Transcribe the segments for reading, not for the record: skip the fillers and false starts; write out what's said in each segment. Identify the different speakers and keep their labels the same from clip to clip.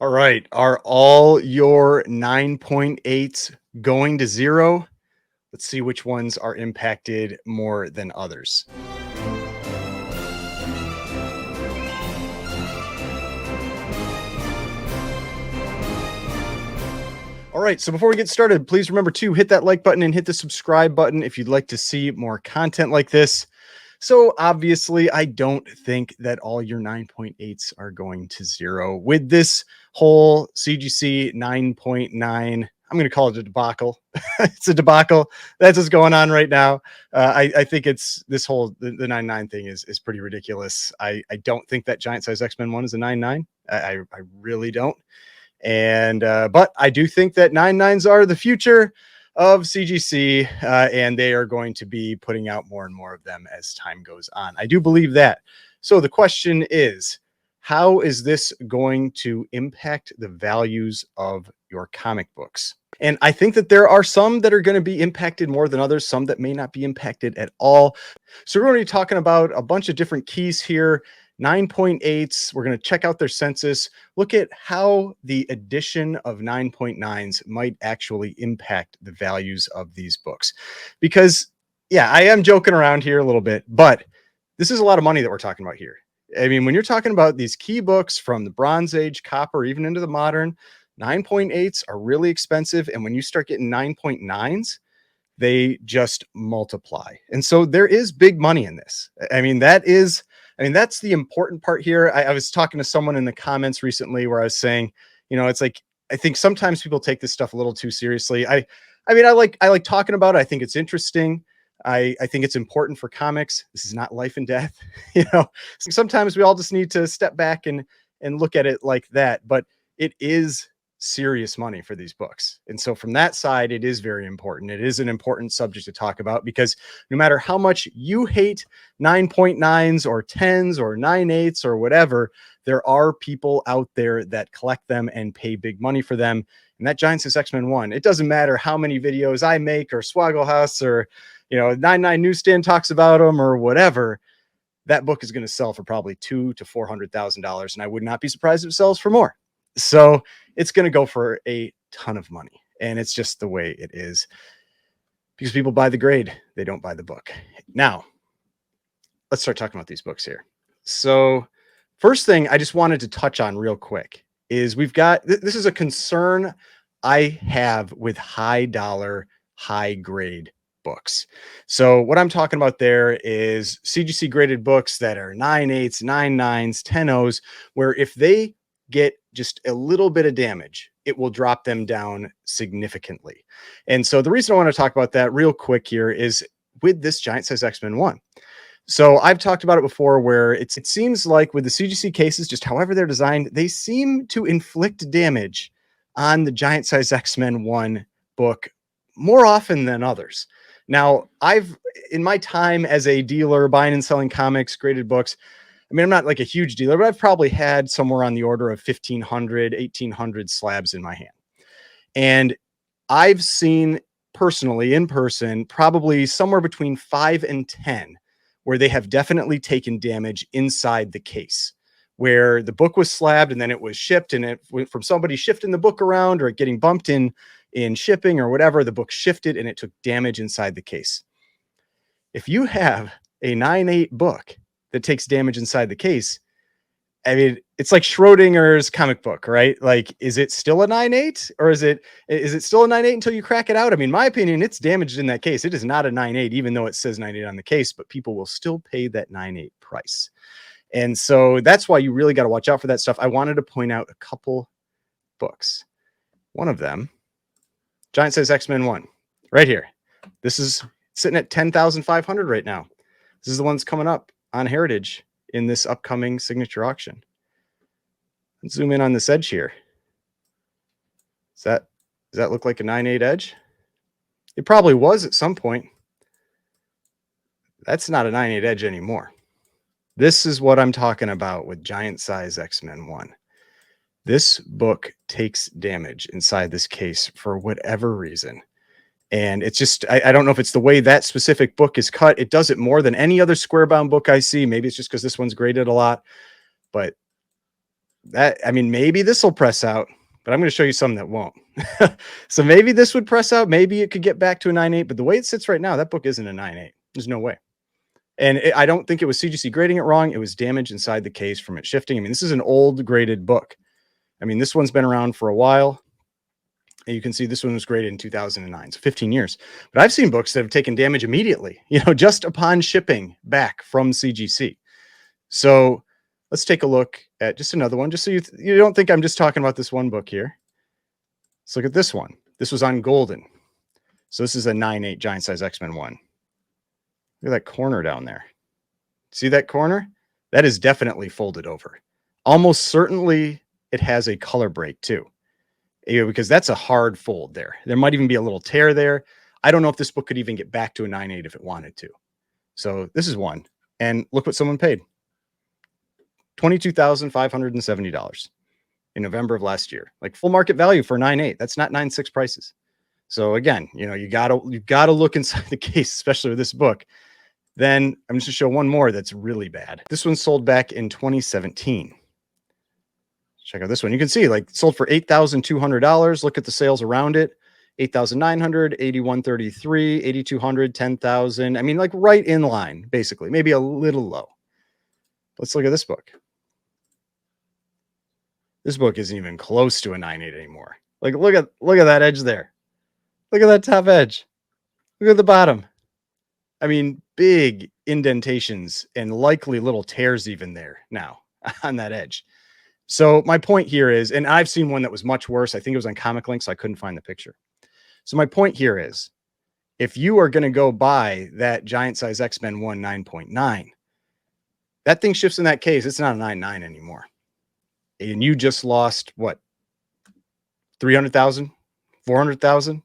Speaker 1: All right. Are all your 9.8s going to zero? Let's see which ones are impacted more than others. All right. So before we get started, please remember to hit that like button and hit the subscribe button if you'd like to see more content like this. So obviously, I don't think that all your 9.8s are going to zero with this whole CGC 9.9. I'm going to call it a debacle. It's a debacle. That's what's going on right now. I think it's this whole the 9.9 thing is pretty ridiculous. I don't think that Giant Size X-Men 1 is a 9.9. I really don't. And but I do think that 9.9s are the future of CGC, and they are going to be putting out more and more of them as time goes on. I do believe that. So the question is, how is this going to impact the values of your comic books? And I think that there are some that are going to be impacted more than others, some that may not be impacted at all. So we're going to be talking about a bunch of different keys here. 9.8s, we're going to check out their census, look at how the addition of 9.9s might actually impact the values of these books. Because, yeah, I am joking around here a little bit, but this is a lot of money that we're talking about here. I mean, when you're talking about these key books from the Bronze Age, Copper, even into the modern, 9.8s are really expensive. And when you start getting 9.9s, they just multiply. And so there is big money in this. That's the important part here. I was talking to someone in the comments recently where I was saying, it's like, I think sometimes people take this stuff a little too seriously. I like talking about it. I think it's interesting. I think it's important for comics. This is not life and death. Sometimes we all just need to step back and look at it like that. But it is serious money for these books. And so from that side, it is very important. It is an important subject to talk about because no matter how much you hate 9.9s or 10s or 9.8s or whatever, there are people out there that collect them and pay big money for them. And that Giant Size X-Men 1, it doesn't matter how many videos I make or Swaggle House or, 99 Newsstand talks about them or whatever, that book is going to sell for probably $200,000 to $400,000. And I would not be surprised if it sells for more. So it's going to go for a ton of money. And it's just the way it is because people buy the grade. They don't buy the book. Now, let's start talking about these books here. So first thing I just wanted to touch on real quick is this is a concern I have with high dollar, high grade books. So what I'm talking about there is CGC graded books that are 9.8s, 9.9s, 10.0s, where if they get just a little bit of damage, it will drop them down significantly. And so the reason I want to talk about that real quick here is with this Giant Size X-Men 1. So I've talked about it before where it seems like with the CGC cases, just however they're designed, they seem to inflict damage on the Giant Size X-Men 1 book more often than others. Now, in my time as a dealer buying and selling comics, graded books, I'm not like a huge dealer, but I've probably had somewhere on the order of 1,500, 1,800 slabs in my hand. And I've seen personally in person, probably somewhere between 5 and 10, where they have definitely taken damage inside the case, where the book was slabbed and then it was shipped, and it went from somebody shifting the book around or getting bumped in shipping or whatever, the book shifted and it took damage inside the case. If you have a 9.8 book that takes damage inside the case, it's like Schrodinger's comic book, right? Like, is it still a 9.8 or is it still a 9.8 until you crack it out? My opinion, it's damaged in that case. It is not a 9.8, even though it says 9.8 on the case, but people will still pay that 9.8 price. And so that's why you really got to watch out for that stuff. I wanted to point out a couple books. One of them, Giant Size X-Men 1, right here. This is sitting at 10,500 right now. This is the one that's coming up on Heritage in this upcoming signature auction. Let's zoom in on this edge here. Does that look like a 9.8 edge? It probably was at some point. That's not a 9.8 edge anymore. This is what I'm talking about with Giant Size X-Men 1. This book takes damage inside this case for whatever reason. And it's just, I don't know if it's the way that specific book is cut. It does it more than any other square bound book I see. Maybe it's just because this one's graded a lot, but That, I mean, maybe this will press out, but I'm going to show you some that won't. So maybe this would press out. Maybe it could get back to a 9.8, but the way it sits right now, that book isn't a 9.8. There's no way. And I don't think it was CGC grading it wrong. It was damage inside the case from it shifting. I mean, this is an old graded book. I mean, this one's been around for a while. And you can see this one was graded in 2009, so 15 years. But I've seen books that have taken damage immediately, just upon shipping back from CGC. So let's take a look at just another one, just so you don't think I'm just talking about this one book here. Let's look at this one. This was on Golden. So this is a 9.8 Giant Size X-Men 1. Look at that corner down there. See that corner? That is definitely folded over. Almost certainly it has a color break too, because that's a hard fold there. There might even be a little tear there. I don't know if this book could even get back to a 9.8 if it wanted to. So this is one. And look what someone paid. $22,570 in November of last year. Like full market value for 9.8. That's not 9.6 prices. So again, you gotta look inside the case, especially with this book. Then I'm just going to show one more that's really bad. This one sold back in 2017. Check out this one. You can see like sold for $8,200. Look at the sales around it. 8,900, 8,133, 8,200, 10,000. I mean, like right in line, basically, maybe a little low. Let's look at this book. This book isn't even close to a 9.8 anymore. Like, look at that edge there. Look at that top edge. Look at the bottom. I mean, big indentations and likely little tears even there now on that edge. So my point here is, and I've seen one that was much worse. I think it was on Comic Link, so I couldn't find the picture. So my point here is, if you are going to go buy that Giant Size X-Men 1 9.9, that thing shifts in that case. It's not a 9.9 anymore. And you just lost what? 300,000, 400,000.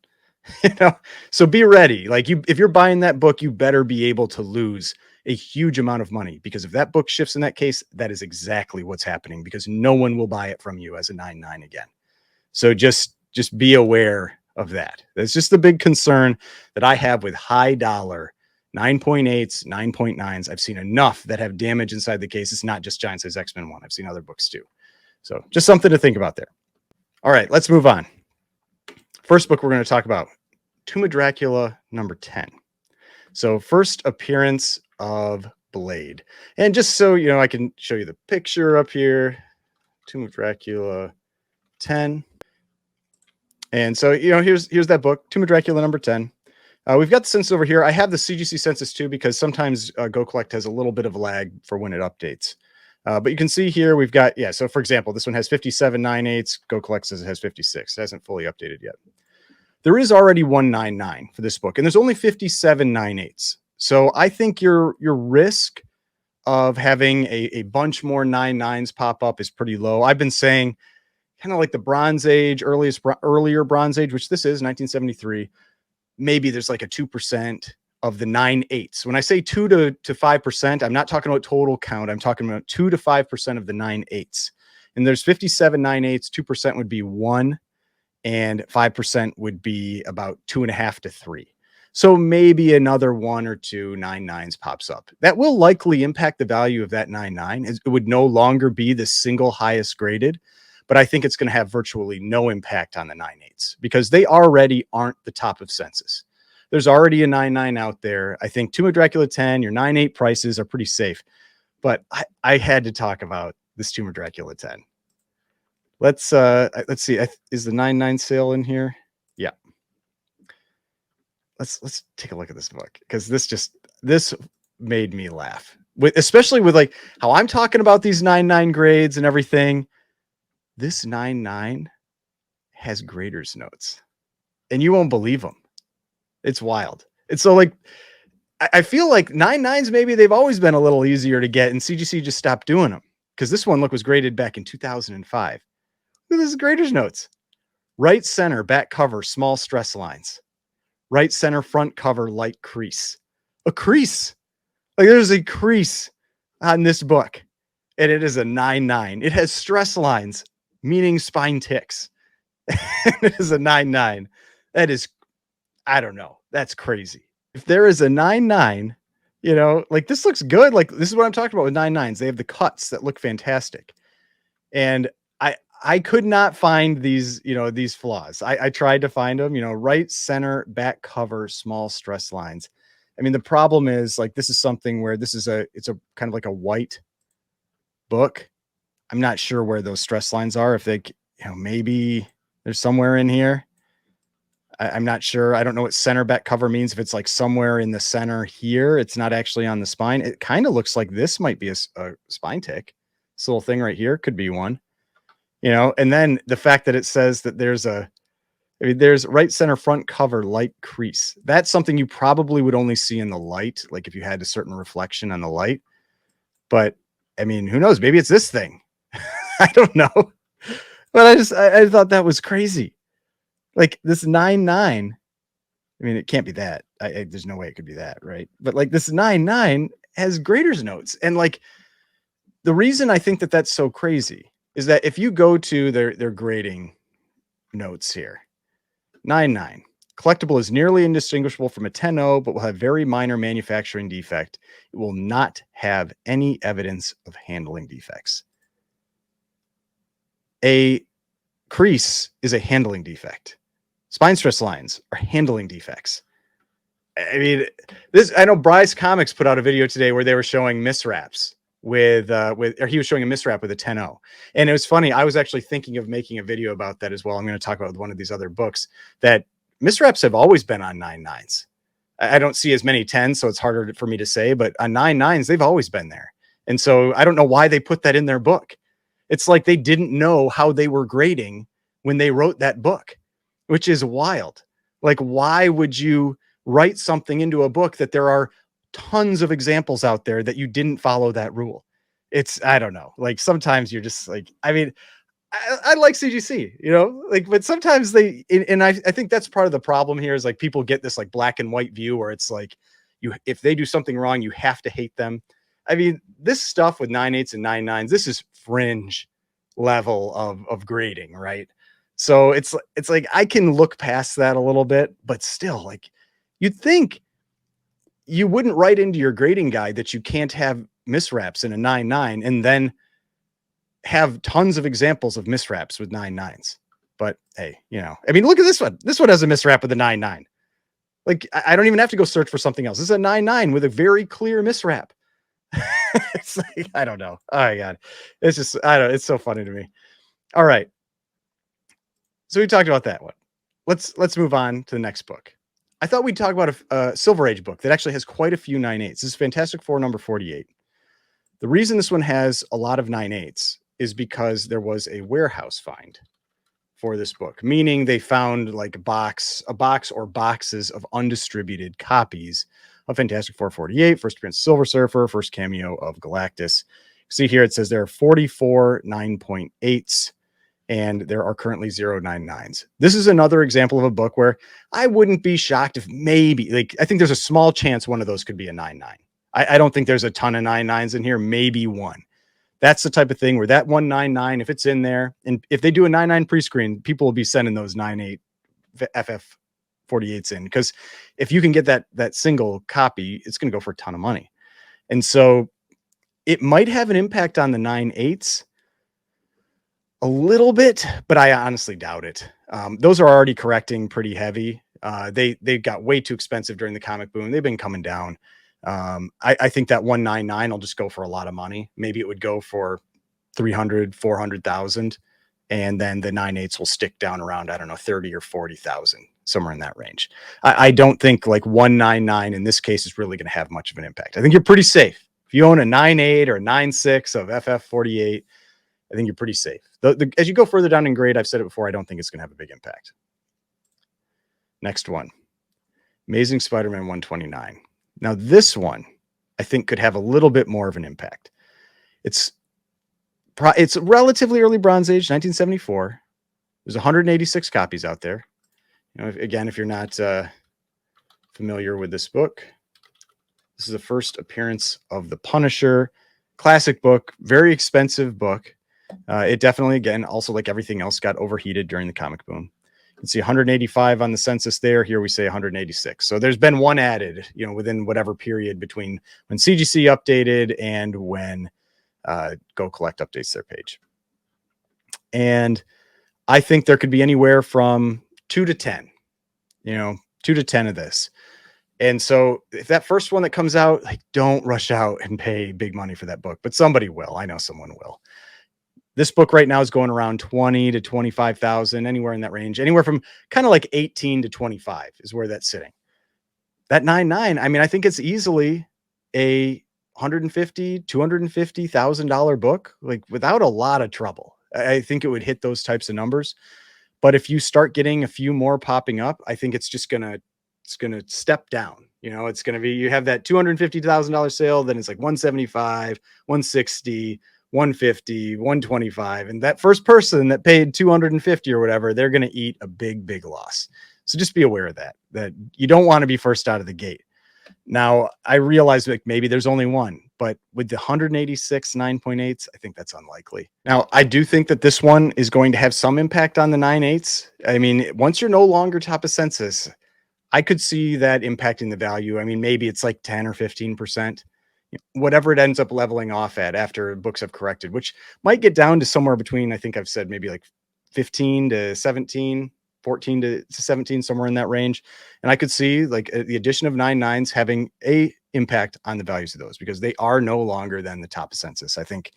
Speaker 1: So be ready. Like if you're buying that book, you better be able to lose a huge amount of money, because if that book shifts in that case, that is exactly what's happening, because no one will buy it from you as a 9.9 again. So just be aware of that. That's just the big concern that I have with high dollar 9.8s, 9.9s. I've seen enough that have damage inside the case. It's not just Giant Size X-Men 1. I've seen other books too. So just something to think about there. All right, let's move on. First book we're going to talk about, Tomb of Dracula number 10. So first appearance of Blade. And just so I can show you the picture up here, Tomb of Dracula 10. And so, here's that book, Tomb of Dracula number 10. We've got the census over here. I have the CGC census too, because sometimes Go Collect has a little bit of a lag for when it updates. But you can see here we've got, so for example, this one has 57 9.8s. Go Collect says it has 56. It hasn't fully updated yet. There is already 199 for this book, and there's only 57 9.8s. So I think your risk of having a bunch more 9.9s pop up is pretty low. I've been saying kind of like the Bronze Age, earlier Bronze Age, which this is 1973. Maybe there's like a 2% of the 9.8s. When I say 2 to 5%, I'm not talking about total count. I'm talking about 2 to 5% of the 9.8s. And there's 57 9.8s. 2% would be 1. And 5% would be about 2.5 to 3. So maybe another 1 or 2 9.9s pops up. That will likely impact the value of that 9.9. It would no longer be the single highest graded, but I think it's going to have virtually no impact on the 9.8s, because they already aren't the top of census. There's already a 9.9 out there. I think Tomb of Dracula 10, your 9.8 prices are pretty safe, but I had to talk about this Tomb of Dracula 10. Let's see. Is the 9.9 sale in here? Yeah. Let's take a look at this book, because this made me laugh. Especially with like how I'm talking about these 9.9 grades and everything. This 9.9 has grader's notes, and you won't believe them. It's wild. And so like I feel like 9.9s, maybe they've always been a little easier to get, and CGC just stopped doing them, because this one was graded back in 2005. Look at this grader's notes. Right center, back cover, small stress lines. Right center, front cover, light crease. A crease. Like there's a crease on this book, and it is a 9.9. It has stress lines, meaning spine ticks. It is a 9.9. That is, I don't know. That's crazy. If there is a 9.9, like this looks good. Like this is what I'm talking about with 9.9s. They have the cuts that look fantastic. And I could not find these, these flaws. I tried to find them, right center, back cover, small stress lines. I mean, the problem is like, this is something where it's a kind of like a white book. I'm not sure where those stress lines are. If they, maybe there's somewhere in here. I'm not sure. I don't know what center back cover means. If it's like somewhere in the center here, it's not actually on the spine. It kind of looks like this might be a spine tick. This little thing right here could be one, and then the fact that it says that there's right center front cover light crease. That's something you probably would only see in the light, like if you had a certain reflection on the light. But I mean, who knows? Maybe it's this thing. I don't know. But I thought that was crazy. Like this 9.9. I mean, it can't be that. There's no way it could be that, right? But like this 9.9 has graders notes. And like the reason I think that that's so crazy is that if you go to their grading notes here, 9.9, collectible is nearly indistinguishable from a 10.0, but will have very minor manufacturing defect. It will not have any evidence of handling defects. A crease is a handling defect. Spine stress lines are handling defects. I mean, I know Bryce Comics put out a video today where they were showing miswraps or he was showing a miswrap with a 10.0. And it was funny. I was actually thinking of making a video about that as well. I'm going to talk about one of these other books that miswraps have always been on 9.9s. I don't see as many 10s, so it's harder for me to say, but on 9.9s, they've always been there. And so I don't know why they put that in their book. It's like they didn't know how they were grading when they wrote that book, which is wild. Like, why would you write something into a book that there are tons of examples out there that you didn't follow that rule? I don't know. Like sometimes you're just like, I mean, I like CGC, but sometimes I think that's part of the problem here is like people get this like black and white view where it's like if they do something wrong, you have to hate them. I mean, this stuff with 9.8s and 9.9s, this is fringe level of grading, right? So it's like I can look past that a little bit, but still, like you'd think you wouldn't write into your grading guide that you can't have miswraps in a 9.9 and then have tons of examples of miswraps with 9.9s. But hey, I mean, look at this one. This one has a miswrap with a 9.9. Like I don't even have to go search for something else. This is a 9.9 with a very clear miswrap. It's like, I don't know. Oh my God. It's just, I don't know. It's so funny to me. All right. So we talked about that one. Let's move on to the next book. I thought we'd talk about a Silver Age book that actually has quite a few 9.8s. This is Fantastic Four number 48. The reason this one has a lot of 9.8s is because there was a warehouse find for this book, meaning they found like a box or boxes of undistributed copies of Fantastic Four 48, first appearance of Silver Surfer, first cameo of Galactus. See here, it says there are 44 9.8s and there are currently 0 9.9s. This is another example of a book where I wouldn't be shocked if maybe, like, I think there's a small chance one of those could be a 9.9. I don't think there's a ton of 9.9s in here, maybe one. That's the type of thing where that 199, if it's in there, and if they do a 9.9 pre-screen, people will be sending those 9.8 FF 48s in, because if you can get that single copy, it's going to go for a ton of money. And so it might have an impact on the 9.8s a little bit, but I honestly doubt it. Those are already correcting pretty heavy. They got way too expensive during the comic boom. They've been coming down. I think that 199 will just go for a lot of money. Maybe it would go for 300, 400,000. And then the 9.8s will stick down around, I don't know, 30 or 40,000, somewhere in that range. I don't think like 199 in this case is really going to have much of an impact. I think you're pretty safe. If you own a 9.8 or a 9.6 of FF 48, I think you're pretty safe. As you go further down in grade, I've said it before, I don't think it's going to have a big impact. Next one, Amazing Spider-Man 129. Now, this one, I think, could have a little bit more of an impact. It's relatively early Bronze Age, 1974. There's 186 copies out there. If you're not familiar with this book, this is the first appearance of the Punisher. Classic book, very expensive book. It definitely, again, also like everything else, got overheated during the comic boom. You can see 185 on the census there. Here we say 186. So there's been one added, within whatever period between when CGC updated and when Go Collect updates their page. And I think there could be anywhere from 2 to 10, 2 to 10 of this. And so if that first one that comes out, like, don't rush out and pay big money for that book, but somebody will. I know someone will. This book right now is going around 20 to 25,000, anywhere in that range, anywhere from kind of like 18 to 25 is where that's sitting. That 9.9, I mean, I think it's easily a 150, $250,000 book, like, without a lot of trouble. I think it would hit those types of numbers. But if you start getting a few more popping up, I think it's gonna step down. It's gonna be, you have that $250,000 sale, then it's like 175, 160, 150, 125. And that first person that paid 250 or whatever, they're gonna eat a big, big loss. So just be aware of that you don't want to be first out of the gate. Now, I realize, like, maybe there's only one, but with the 186 9.8s, I think that's unlikely. Now, I do think that this one is going to have some impact on the 9.8s. I mean, once you're no longer top of census, I could see that impacting the value. I mean, maybe it's like 10 or 15%, whatever it ends up leveling off at after books have corrected, which might get down to somewhere between, I think I've said maybe like 15 to 17, 14 to 17, somewhere in that range. And I could see, like, the addition of 9.9s having a impact on the values of those, because they are no longer than the top of census. I think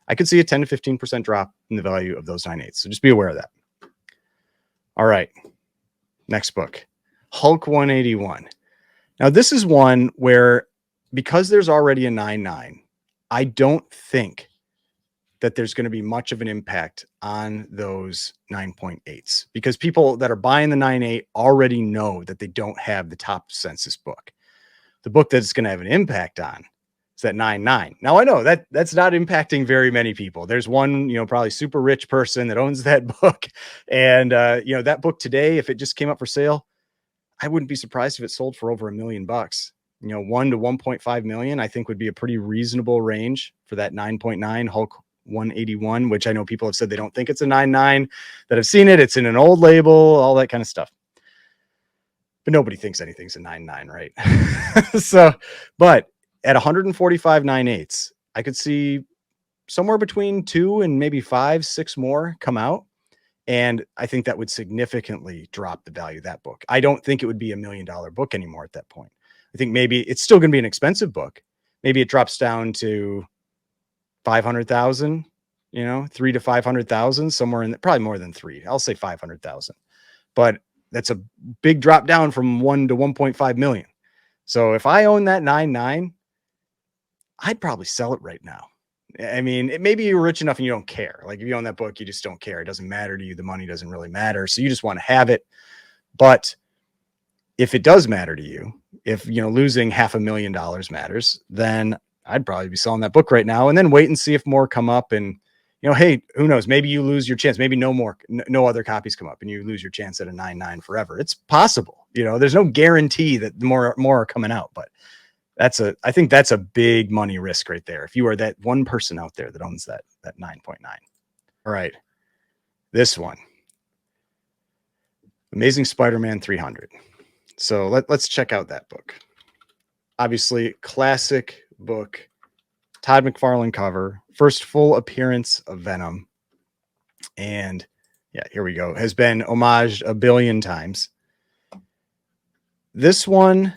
Speaker 1: I could see a 10 to 15% drop in the value of those 9.8s. So just be aware of that. All right. Next book, Hulk 181. Now, this is one where, because there's already a 9.9, I don't think that there's going to be much of an impact on those 9.8s, because people that are buying the 9.8 already know that they don't have the top census book. The book that it's going to have an impact on is that 9.9. Now, I know that that's not impacting very many people. There's one, probably super rich person that owns that book. And, that book today, if it just came up for sale, I wouldn't be surprised if it sold for over $1 million. 1 to 1.5 million, I think, would be a pretty reasonable range for that 9.9 Hulk 181, which I know people have said they don't think it's a 9.9, that have seen it. It's in an old label, all that kind of stuff. But nobody thinks anything's a 9.9, right? So, but at 145 9.8s, I could see somewhere between 2 and maybe 5, 6 more come out. And I think that would significantly drop the value of that book. I don't think it would be $1 million book anymore at that point. I think maybe it's still going to be an expensive book. Maybe it drops down to 500,000, 3 to 500,000, somewhere in the, probably more than 3. I'll say 500,000, but that's a big drop down from 1 to 1.5 million. So if I own that 9.9, I'd probably sell it right now. I mean, maybe you're rich enough and you don't care. Like, if you own that book, you just don't care. It doesn't matter to you. The money doesn't really matter. So you just want to have it. But if it does matter to you, if, losing $500,000 matters, then I'd probably be selling that book right now, and then wait and see if more come up. And, hey, who knows? Maybe you lose your chance. Maybe no other copies come up and you lose your chance at a 9.9 forever. It's possible. There's no guarantee that more are coming out, but I think that's a big money risk right there, if you are that one person out there that owns that 9.9. All right. This one, Amazing Spider-Man 300. So let's check out that book. Obviously, classic book, Todd McFarlane cover, first full appearance of Venom. And yeah, here we go. Has been homaged a billion times. This one,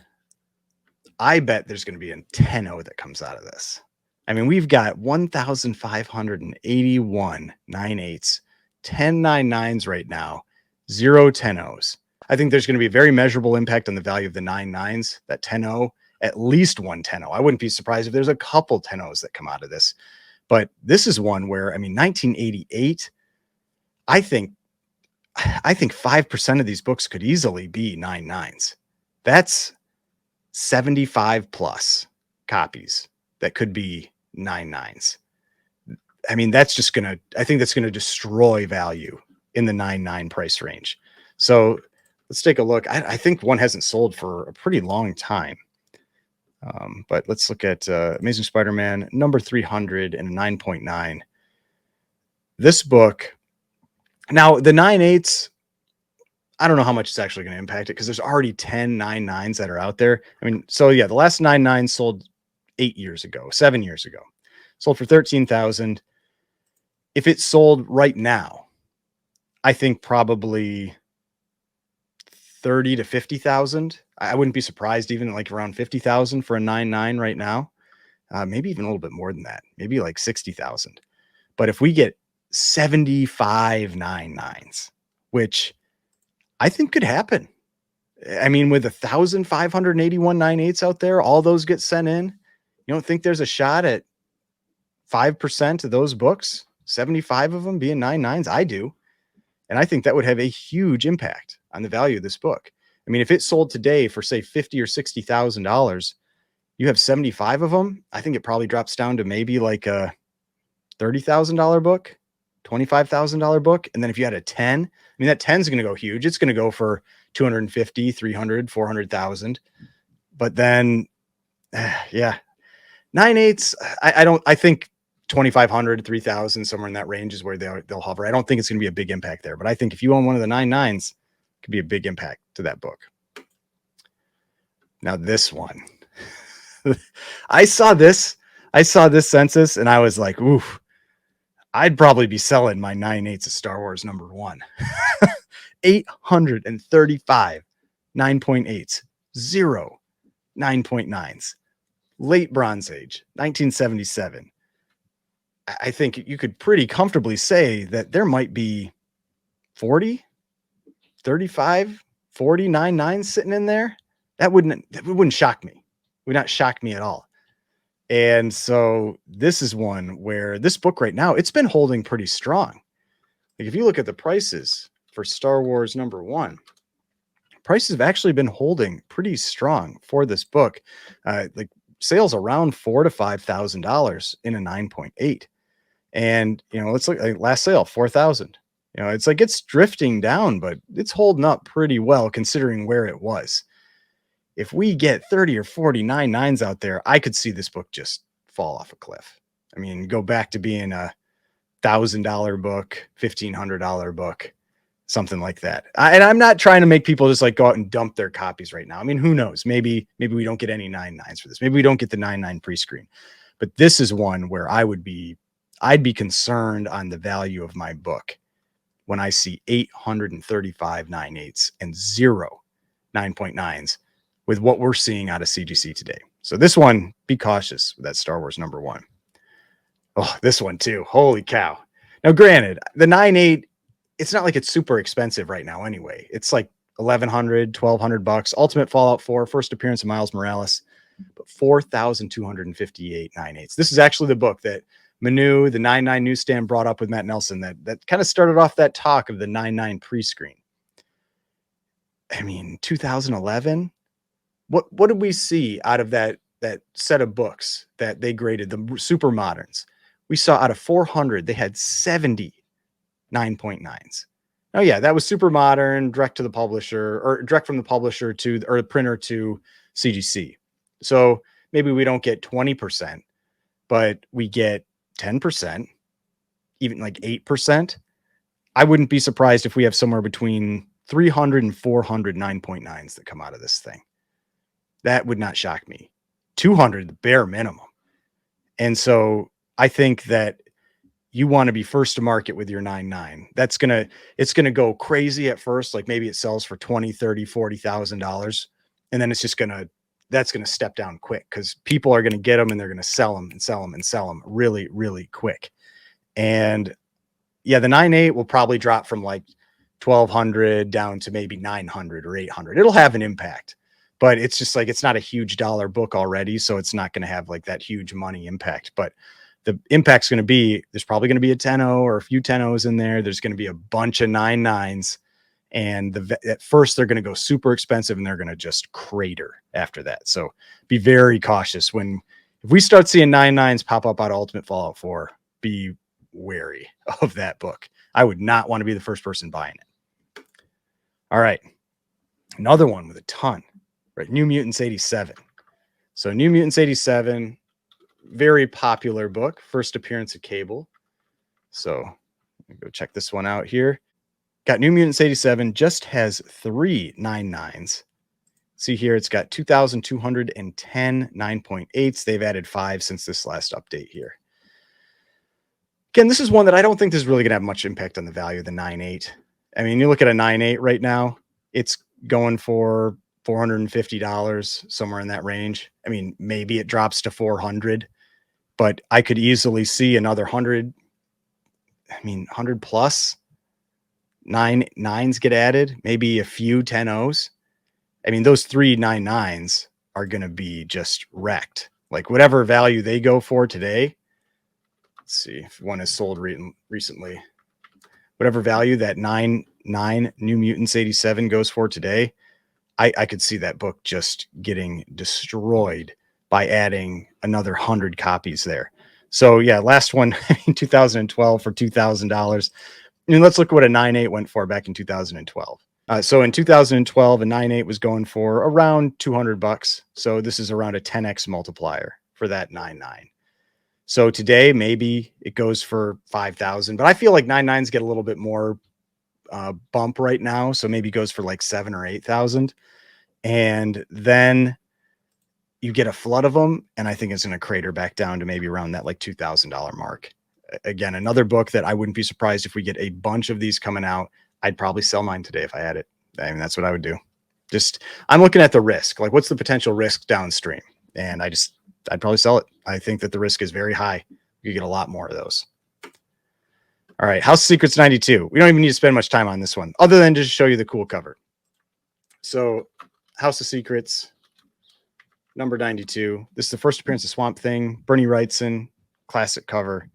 Speaker 1: I bet there's going to be a 10-0 that comes out of this. I mean, we've got 1,581 9.8s, 10 9.9s right now, 0 10-0s. I think there's going to be a very measurable impact on the value of the 9.9s, that 10-0, at least one 10-0. I wouldn't be surprised if there's a couple 10-0s that come out of this. But this is one where, 1988, I think 5% of these books could easily be 9.9s. That's 75 plus copies that could be 9.9s. That's just I think that's going to destroy value in the 9.9 price range. So let's take a look. I think one hasn't sold for a pretty long time. But let's look at Amazing Spider-Man number 300 and 9.9. This book, now the 9.8s, I don't know how much it's actually going to impact it, because there's already 10 9.9s that are out there. So yeah, the last 9.9 sold 7 years ago, sold for 13,000. If it sold right now, I think probably 30 to 50,000. I wouldn't be surprised even like around 50,000 for a 9.9 right now. Maybe even a little bit more than that. Maybe like 60,000. But if we get 75 9.9s, which I think could happen. I mean, with 1,581 9.8s out there, all those get sent in. You don't think there's a shot at 5% of those books, 75 of them being 9.9s? I do. And I think that would have a huge impact on the value of this book. I mean, if it sold today for say $50,000 or $60,000, you have 75 of them. I think it probably drops down to maybe like a $30,000 book, $25,000 book. And then if you had a 10, I mean, that 10 is going to go huge. It's going to go for 250, 300, 400,000. But then, yeah, 9.8s. I think 2,500, 3,000, somewhere in that range is where they'll hover. I don't think it's going to be a big impact there, but I think if you own one of the 9.9s, it could be a big impact to that book. Now this one, I saw this census and I was like, ooh, I'd probably be selling my 9.8s of Star Wars #1. 835 9.8s, 0 9.9s, late Bronze Age, 1977. I think you could pretty comfortably say that there might be 40, 35, 40 9.9s sitting in there. That wouldn't shock me. It would not shock me at all. And so this is one where this book right now, it's been holding pretty strong. Like if you look at the prices for Star Wars #1, prices have actually been holding pretty strong for this book. Like sales around $4,000 to $5,000 in a 9.8. And, let's look like last sale, 4,000. It's like it's drifting down, but it's holding up pretty well considering where it was. If we get 30 or 40 9.9s out there, I could see this book just fall off a cliff. I mean, go back to being a $1,000 book, $1,500 book, something like that. And I'm not trying to make people just like go out and dump their copies right now. I mean, who knows? Maybe we don't get any 9.9s for this. Maybe we don't get the 9.9 pre-screen. But this is one where I'd be concerned on the value of my book when I see 835 9.8s and 0 9.9s with what we're seeing out of CGC today. So this one, be cautious with that Star Wars #1. Oh, this one too. Holy cow. Now, granted, the 9.8, it's not like it's super expensive right now anyway. It's like $1,100, $1,200. Ultimate Fallout 4, first appearance of Miles Morales, but 4,258 9.8s. This is actually the book that Manu, the 9.9 newsstand, brought up with Matt Nelson that kind of started off that talk of the 9.9 pre-screen. I mean, 2011. What did we see out of that set of books that they graded, the super moderns? We saw out of 400, they had 70 9.9s. Oh yeah, that was super modern, direct to the publisher, or direct from the publisher to or the printer to CGC. So maybe we don't get 20%, but we get 10%, even like 8%. I wouldn't be surprised if we have somewhere between 300 and 400 9.9s that come out of this thing. That would not shock me. 200, the bare minimum. And so I think that you want to be first to market with your 9.9. It's going to go crazy at first. Like maybe it sells for $20,000, $30,000, $40,000. And then that's going to step down quick because people are going to get them and they're going to sell them and sell them and sell them really, really quick. And yeah, the 9.8 will probably drop from like 1,200 down to maybe 900 or 800. It'll have an impact. But it's just like, it's not a huge dollar book already. So it's not going to have like that huge money impact. But the impact's going to be, there's probably going to be a 10.0 or a few 10.0s in there. There's going to be a bunch of 9.9s. And at first they're going to go super expensive and they're going to just crater after that. So be very cautious if we start seeing 9.9s pop up out of Ultimate Fallout 4, be wary of that book. I would not want to be the first person buying it. All right. Another one with a ton. Right, New Mutants 87. So New Mutants 87, very popular book, first appearance of Cable. So go check this one out here. Got New Mutants 87, just has 3 9.9s. See here, it's got 2,210 9.8s. They've added 5 since this last update here. Again, this is one that I don't think is really going to have much impact on the value of the 9.8. I mean, you look at a 9.8 right now, it's going for $450, somewhere in that range. I mean, maybe it drops to 400, but I could easily see another 100. I mean, 100 plus nines get added, maybe a few 10-0s. I mean, those 3 9.9s are going to be just wrecked. Like whatever value they go for today. Let's see if one is sold recently. Whatever value that 9.9 New Mutants 87 goes for today, I could see that book just getting destroyed by adding another 100 copies there. So yeah, last one in 2012 for $2,000. I mean, let's look at what a 9.8 went for back in 2012. So in 2012, a 9.8 was going for around $200. So this is around a 10x multiplier for that 9.9. So today, maybe it goes for 5,000, but I feel like 9.9s get a little bit more bump right now. So maybe it goes for like 7 or 8,000. And then you get a flood of them. And I think it's going to crater back down to maybe around that like $2,000 mark. Again, another book that I wouldn't be surprised if we get a bunch of these coming out. I'd probably sell mine today if I had it. I mean, that's what I would do. Just, I'm looking at the risk. Like, what's the potential risk downstream? And I'd probably sell it. I think that the risk is very high. You get a lot more of those. All right, House of Secrets 92. We don't even need to spend much time on this one, other than just show you the cool cover. So, House of Secrets, number 92. This is the first appearance of Swamp Thing. Bernie Wrightson, classic cover.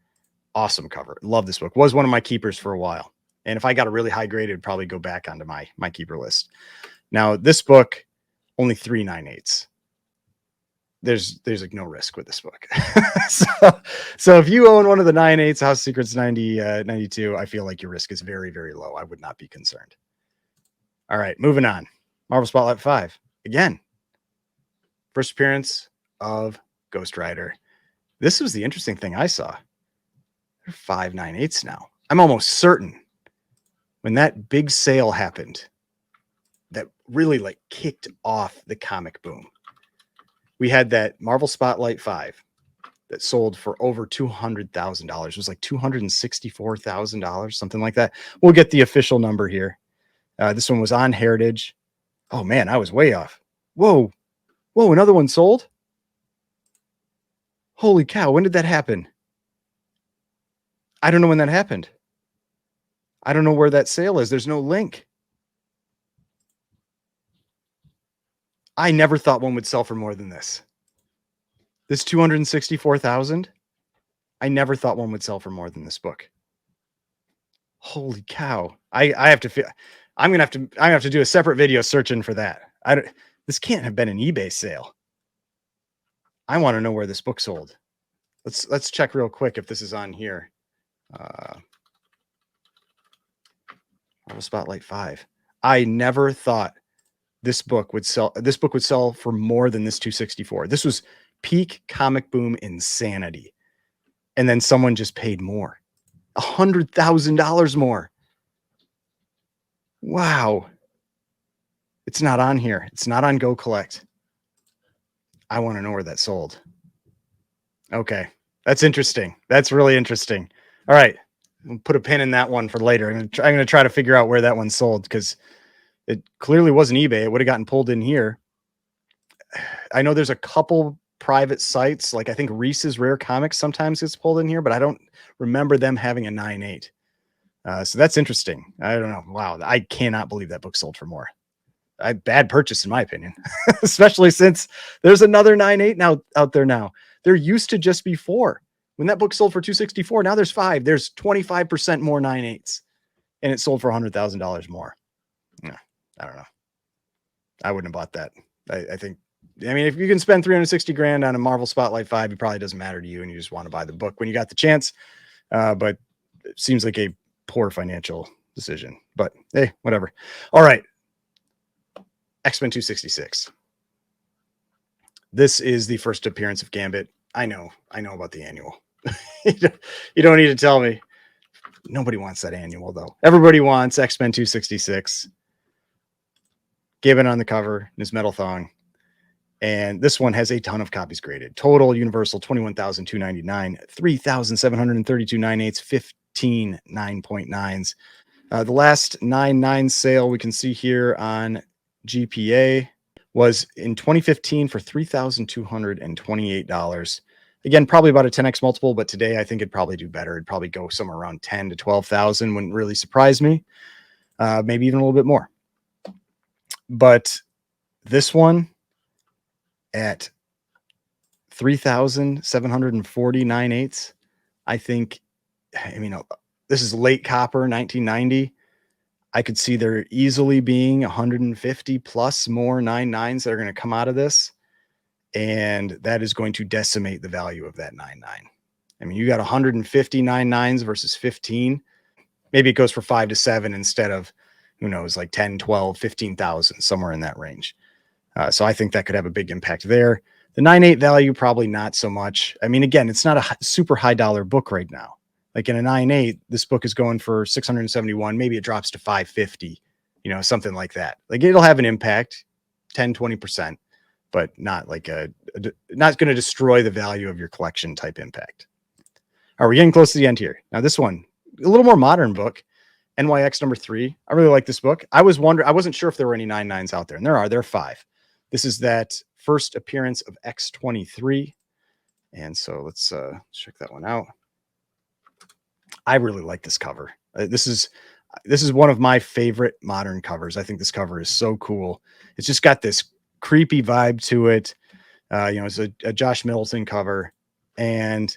Speaker 1: Awesome cover. Love this book. Was one of my keepers for a while. And if I got a really high grade, it would probably go back onto my keeper list. Now, this book, only 3 9.8s. There's like no risk with this book. so if you own one of the 9.8s, House of Secrets 92, I feel like your risk is very, very low. I would not be concerned. All right, moving on. Marvel Spotlight 5. Again, first appearance of Ghost Rider. This was the interesting thing I saw. They're 5 9.8s now. I'm almost certain when that big sale happened that really like kicked off the comic boom. We had that Marvel Spotlight 5 that sold for over $200,000. It was like $264,000, something like that. We'll get the official number here. This one was on Heritage. Oh man, I was way off. Whoa, another one sold? Holy cow, when did that happen? I don't know when that happened. I don't know where that sale is. There's no link. I never thought one would sell for more than this. This 264,000. I never thought one would sell for more than this book. Holy cow. I'm going to have to do a separate video searching for that. This can't have been an eBay sale. I want to know where this book sold. Let's check real quick if this is on here. Marvel Spotlight 5. I never thought this book would sell for more than this 264. This was peak comic boom insanity. And then someone just paid more. $100,000 more. Wow. It's not on here. It's not on Go Collect. I want to know where that sold. Okay. That's interesting. That's really interesting. All right. We'll put a pin in that one for later. I'm going to try to figure out where that one sold because it clearly wasn't eBay. It would have gotten pulled in here. I know there's a couple private sites, like I think Reese's Rare Comics sometimes gets pulled in here, but I don't remember them having a 9.8. So that's interesting. I don't know. Wow. I cannot believe that book sold for more. Bad purchase in my opinion, especially since there's another 9.8 now out there now. There used to just be 4. When that book sold for 264, now there's 5. There's 25% more 9.8s, and it sold for $100,000 more. Yeah, I don't know. I wouldn't have bought that. I think, I mean, if you can spend 360 grand on a Marvel Spotlight 5, it probably doesn't matter to you, and you just want to buy the book when you got the chance. But it seems like a poor financial decision. But hey, whatever. All right. X-Men 266. This is the first appearance of Gambit. I know about the annual. You don't need to tell me. Nobody wants that annual, though. Everybody wants X-Men 266. Gambit on the cover in his metal thong. And this one has a ton of copies graded. Total Universal 21,299, 3,732 9.8s, 15 9.9s. The last 9.9 sale we can see here on GPA was in 2015 for $3,228. Again, probably about a 10x multiple, but today I think it'd probably do better. It'd probably go somewhere around 10 to 12,000. Wouldn't really surprise me. Maybe even a little bit more. But this one at 3,749/8, I think, I mean, this is late copper, 1990. I could see there easily being 150 plus more 9.9s that are going to come out of this. And that is going to decimate the value of that 9.9. I mean, you got 150 9.9s versus 15. Maybe it goes for 5 to 7 instead of, who knows, like 10, 12, 15,000, somewhere in that range. So I think that could have a big impact there. The 9.8 value, probably not so much. I mean, again, it's not a super high dollar book right now. Like in a 9.8, this book is going for 671. Maybe it drops to 550, something like that. Like it'll have an impact, 10, 20%, but not like not going to destroy the value of your collection type impact. All right, we're getting close to the end here. Now this one, a little more modern book, NYX #3. I really like this book. I wasn't sure if there were any 9.9s out there, and there are 5. This is that first appearance of X-23. And so let's check that one out. I really like this cover. This is one of my favorite modern covers. I think this cover is so cool. It's just got this creepy vibe to it. It's a Josh Middleton cover. And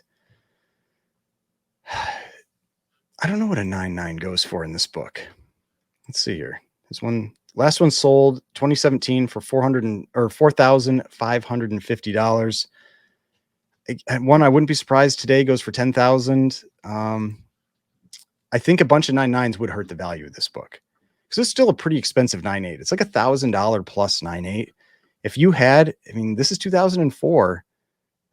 Speaker 1: I don't know what a 9.9 goes for in this book. Let's see here. Last one sold 2017 for $4,550. One I wouldn't be surprised today goes for 10,000. I think a bunch of 9.9s would hurt the value of this book because it's still a pretty expensive 9.8. It's like $1,000 plus 9.8. If you had, I mean, this is 2004.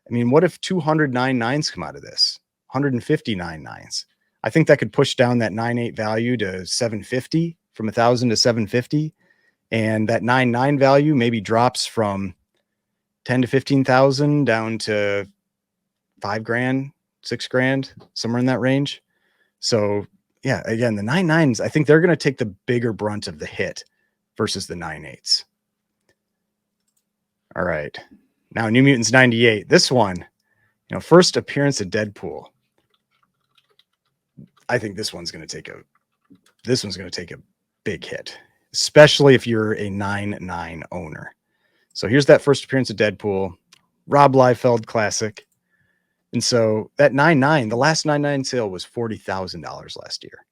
Speaker 1: I mean, what if 200 9.9s come out of this? 150 9.9s. I think that could push down that 9.8 value to 750, from 1,000 to 750. And that 9.9 value maybe drops from 10 to 15,000 down to $5,000, $6,000, somewhere in that range. So yeah, again, the 9.9s, I think they're going to take the bigger brunt of the hit versus the 9.8s. All right. Now New Mutants 98. This one, first appearance of Deadpool. I think this one's going to take a big hit, especially if you're a 9.9 owner. So here's that first appearance of Deadpool, Rob Liefeld classic. And so that 9.9, the last 9.9 sale was $40,000 last year.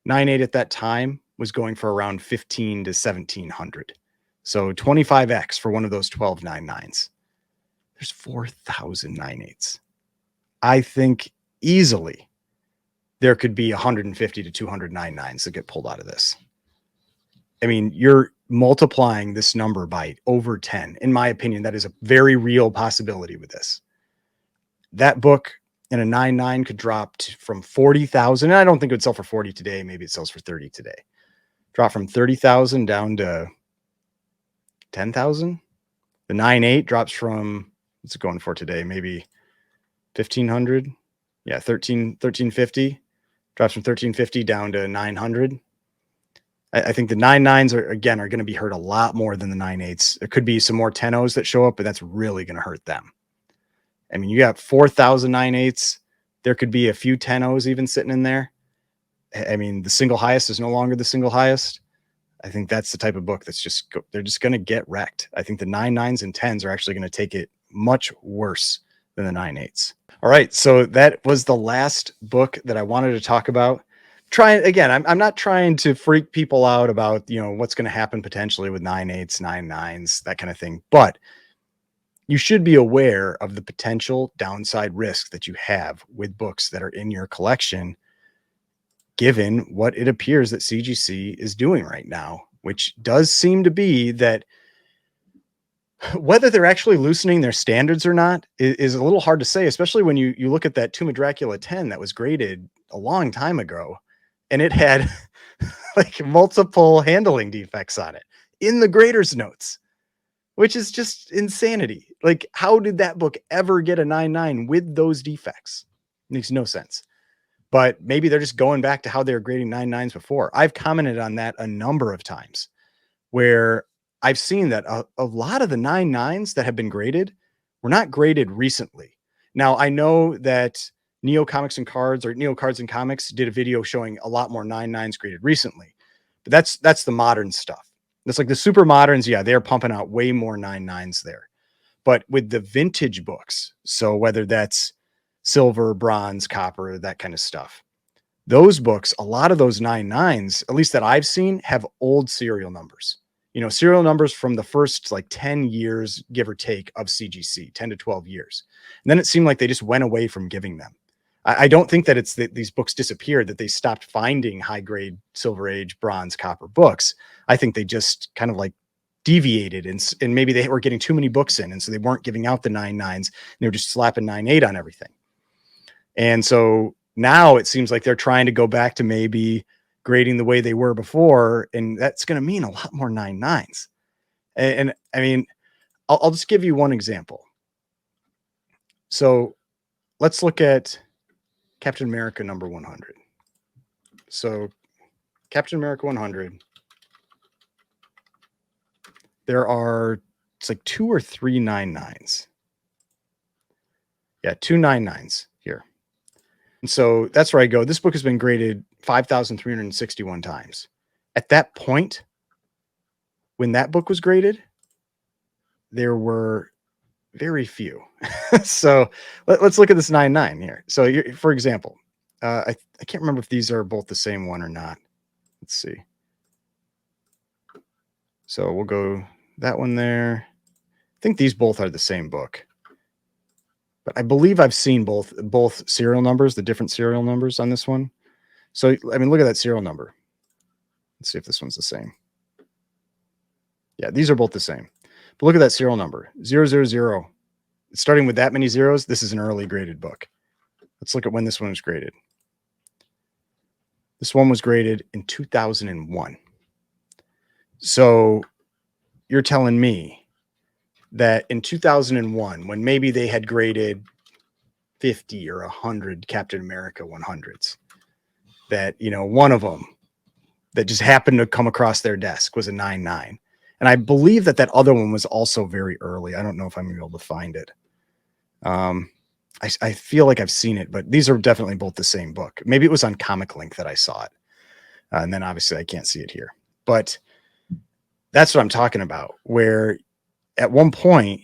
Speaker 1: 9.8 at that time was going for around $1,500 to $1,700. So 25x for one of those 12 9.9s. There's 4,000 9.8s. I think easily there could be 150 to 200 9.9s that get pulled out of this. I mean, you're multiplying this number by over 10. In my opinion, that is a very real possibility with this. That book in a 9.9 could drop from 40,000. I don't think it would sell for 40 today. Maybe it sells for 30 today. Drop from 30,000 down to 10,000. The 9.8 drops from, what's it going for today? Maybe 1,500. Yeah, 1,350. Drops from 1,350 down to 900. I think the 9.9s are going to be hurt a lot more than the 9.8s. There could be some more 10.0s that show up, but that's really going to hurt them. I mean, you got 4,000 9.8s. There could be a few 10.0s even sitting in there. I mean, the single highest is no longer the single highest. I think that's the type of book that's they're just going to get wrecked. I think the 9.9s and 10s are actually going to take it much worse than the 9.8s. All right. So that was the last book that I wanted to talk about. I'm not trying to freak people out about, what's going to happen potentially with 9.8s, 9.9s, that kind of thing. But you should be aware of the potential downside risk that you have with books that are in your collection, given what it appears that CGC is doing right now, which does seem to be that whether they're actually loosening their standards or not is a little hard to say, especially when you look at that Tomb of Dracula 10 that was graded a long time ago, and it had like multiple handling defects on it in the grader's notes, which is just insanity. Like, how did that book ever get a 9.9 with those defects? Makes no sense. but maybe they're just going back to how they were grading 99s before. I've commented on that a number of times where I've seen that a lot of the 99s that have been graded were not graded recently. Now, I know that Neo Comics and Cards or Neo Cards and Comics did a video showing a lot more 99s graded recently, but that's the modern stuff. It's like the super moderns. Yeah, they're pumping out way more 99s there. But with the vintage books, so whether that's silver, bronze, copper, that kind of stuff, those books, a lot of those 99s, at least that I've seen, have old serial numbers. Serial numbers from the first like 10 years, give or take, of CGC, 10 to 12 years. And then it seemed like they just went away from giving them. I don't think that it's that these books disappeared, that they stopped finding high grade Silver Age, bronze, copper books. I think they just kind of like deviated and maybe they were getting too many books in. And so they weren't giving out the 99s. They were just slapping 98 on everything. And so now it seems like they're trying to go back to maybe grading the way they were before. And that's going to mean a lot more 99s. And I mean, I'll just give you one example. So let's look at Captain America number 100. So Captain America 100, it's like 2 or 3 99s. Yeah, 2 99s here. And so that's where I go. This book has been graded 5,361 times. At that point, when that book was graded, there were very few. So let's look at this 99 here. So for example, I can't remember if these are both the same one or not. Let's see. So we'll go that one there. I think these both are the same book. But I believe I've seen both serial numbers, the different serial numbers on this one. So, I mean, look at that serial number. Let's see if this one's the same. Yeah, these are both the same. But look at that serial number, 000. It's starting with that many zeros. This is an early graded book. Let's look at when this one was graded. This one was graded in 2001. So you're telling me that in 2001, when maybe they had graded 50 or 100 Captain America 100s, that, one of them that just happened to come across their desk was a 99. And I believe that other one was also very early. I don't know if I'm able to find it. I feel like I've seen it, but these are definitely both the same book. Maybe it was on Comic Link that I saw it. And then obviously I can't see it here. But that's what I'm talking about, where at one point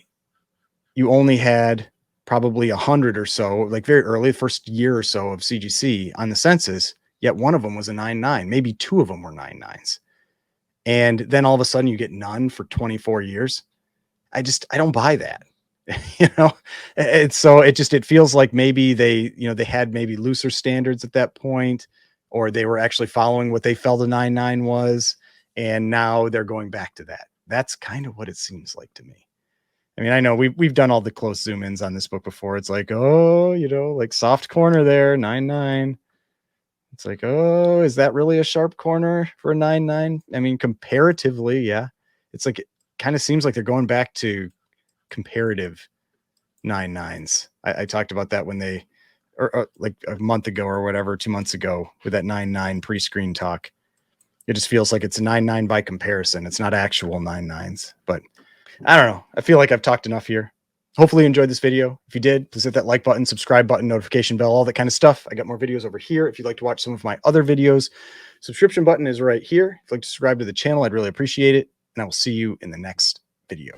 Speaker 1: you only had probably 100 or so, like very early, first year or so of CGC on the census, yet one of them was a 99. Maybe 2 of them were 99s. And then all of a sudden you get none for 24 years. I don't buy that. It feels like maybe they had maybe looser standards at that point, or they were actually following what they felt a 99 was. And now they're going back to that. That's kind of what it seems like to me. I mean, I know we've done all the close zoom ins on this book before. It's like, oh, like soft corner there, 99. It's like, oh, is that really a sharp corner for a 99? I mean, comparatively, yeah. It's like, it kind of seems like they're going back to comparative 99s. I talked about that when or like a month ago or whatever, 2 months ago, with that 99 pre-screen talk. It just feels like it's a 99 by comparison. It's not actual 99s, but I don't know. I feel like I've talked enough here. Hopefully you enjoyed this video. If you did, please hit that like button, subscribe button, notification bell, all that kind of stuff. I got more videos over here. If you'd like to watch some of my other videos, subscription button is right here. If you'd like to subscribe to the channel, I'd really appreciate it. And I will see you in the next video.